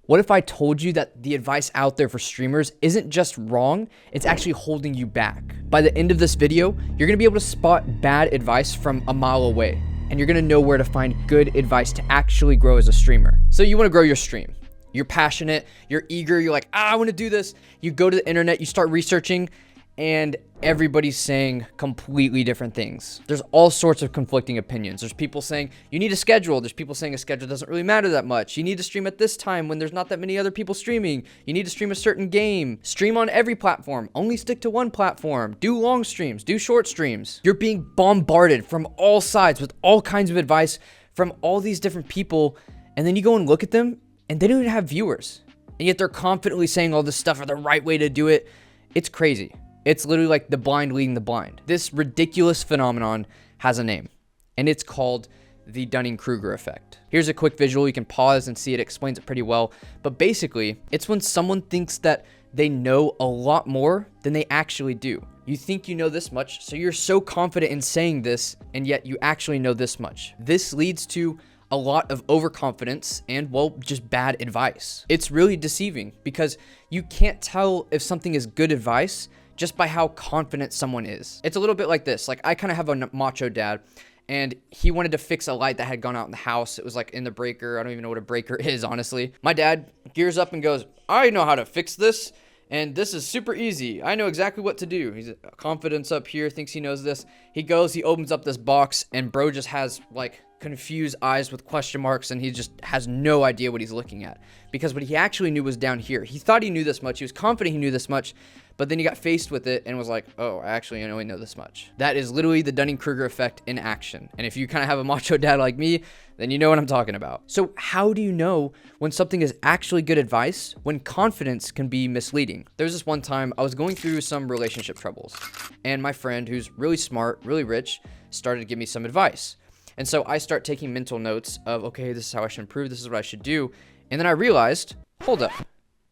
What if I told you that the advice out there for streamers isn't just wrong, it's actually holding you back? By the end of this video, you're gonna be able to spot bad advice from a mile away, and you're gonna know where to find good advice to actually grow as a streamer. So you wanna grow your stream. You're passionate, you're eager, you're like, I wanna do this. You go to the internet, you start researching, and everybody's saying completely different things. There's all sorts of conflicting opinions. There's people saying you need a schedule. There's people saying a schedule doesn't really matter that much. You need to stream at this time when there's not that many other people streaming. You need to stream a certain game. Stream on every platform. Only stick to one platform. Do long streams. Do short streams. You're being bombarded from all sides with all kinds of advice from all these different people. And then you go and look at them and they don't even have viewers. And yet they're confidently saying all this stuff are the right way to do it. It's crazy. It's literally like the blind leading the blind. This ridiculous phenomenon has a name, and it's called the Dunning-Kruger effect. Here's a quick visual. You can pause and see it. It explains it pretty well. But basically, it's when someone thinks that they know a lot more than they actually do. You think you know this much, so you're so confident in saying this, and yet you actually know this much. This leads to a lot of overconfidence and, well, just bad advice. It's really deceiving because you can't tell if something is good advice just by how confident someone is. It's a little bit like this. Like, I kind of have a macho dad, and he wanted to fix a light that had gone out in the house. It was like in the breaker. I don't even know what a breaker is, honestly. My dad gears up and goes, I know how to fix this, and this is super easy. I know exactly what to do. He's confidence up here, thinks he knows this. He goes, he opens up this box, and bro just has like confused eyes with question marks, and he just has no idea what he's looking at, because what he actually knew was down here. He thought he knew this much. He was confident he knew this much, but then he got faced with it and was like, oh, actually, I only know this much. That is literally the Dunning-Kruger effect in action. And if you kind of have a macho dad like me, then you know what I'm talking about. So how do you know when something is actually good advice when confidence can be misleading? There was this one time I was going through some relationship troubles, and my friend, who's really smart, really rich, started to give me some advice. And so I start taking mental notes of, okay, this is how I should improve. This is what I should do. And then I realized, hold up.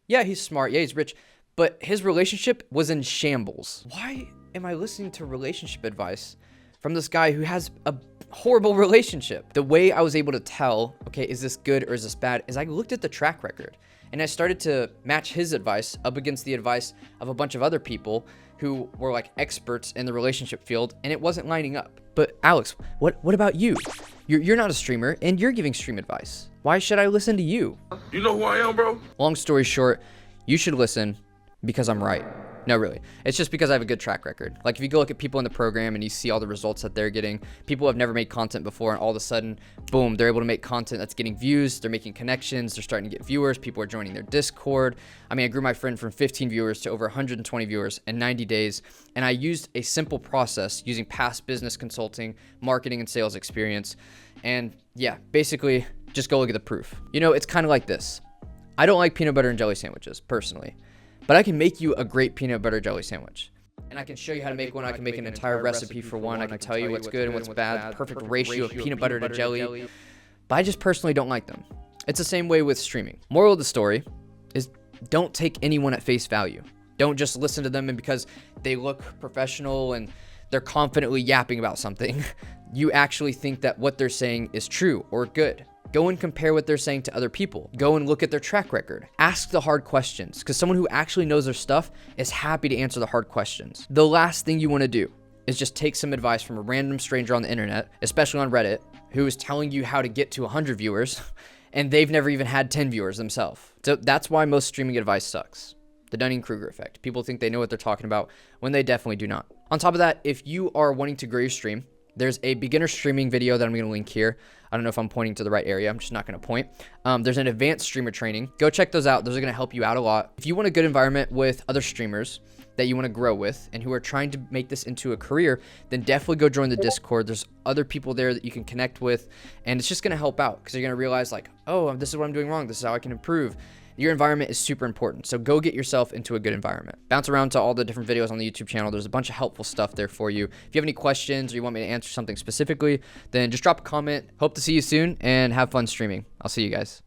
Yeah, he's smart. Yeah, he's rich. But his relationship was in shambles. Why am I listening to relationship advice from this guy who has a horrible relationship? The way I was able to tell, okay, is this good or is this bad, is I looked at the track record and I started to match his advice up against the advice of a bunch of other people who were like experts in the relationship field, and it wasn't lining up. But Alex, what about you? You're not a streamer and you're giving stream advice. Why should I listen to you? You know who I am, bro? Long story short, you should listen because I'm right. No, really. It's just because I have a good track record. Like, if you go look at people in the program and you see all the results that they're getting, people who have never made content before, and all of a sudden, boom, they're able to make content that's getting views, they're making connections, they're starting to get viewers, people are joining their Discord. I mean, I grew my friend from 15 viewers to over 120 viewers in 90 days, and I used a simple process using past business consulting, marketing, and sales experience. And yeah, basically, just go look at the proof. You know, it's kind of like this. I don't like peanut butter and jelly sandwiches, personally. But I can make you a great peanut butter jelly sandwich. And I can show you how to make one. I can make an entire recipe for one. I can tell you what's good and what's bad, the perfect ratio of peanut butter to jelly. But I just personally don't like them. It's the same way with streaming. Moral of the story is don't take anyone at face value. Don't just listen to them and because they look professional and they're confidently yapping about something, you actually think that what they're saying is true or good. Go and compare what they're saying to other people. Go and look at their track record. Ask the hard questions, because someone who actually knows their stuff is happy to answer the hard questions. The last thing you want to do is just take some advice from a random stranger on the internet, especially on Reddit, who is telling you how to get to 100 viewers, and they've never even had 10 viewers themselves. So that's why most streaming advice sucks. The Dunning-Kruger effect. People think they know what they're talking about when they definitely do not. On top of that, if you are wanting to grow your stream, there's a beginner streaming video that I'm going to link here. I don't know if I'm pointing to the right area. I'm just not going to point. There's an advanced streamer training. Go check those out. Those are going to help you out a lot. If you want a good environment with other streamers that you want to grow with and who are trying to make this into a career, then definitely go join the Discord. There's other people there that you can connect with, and it's just going to help out because you're going to realize like, oh, this is what I'm doing wrong. This is how I can improve. Your environment is super important, so go get yourself into a good environment. Bounce around to all the different videos on the YouTube channel. There's a bunch of helpful stuff there for you. If you have any questions or you want me to answer something specifically, then just drop a comment. Hope to see you soon, and have fun streaming. I'll see you guys.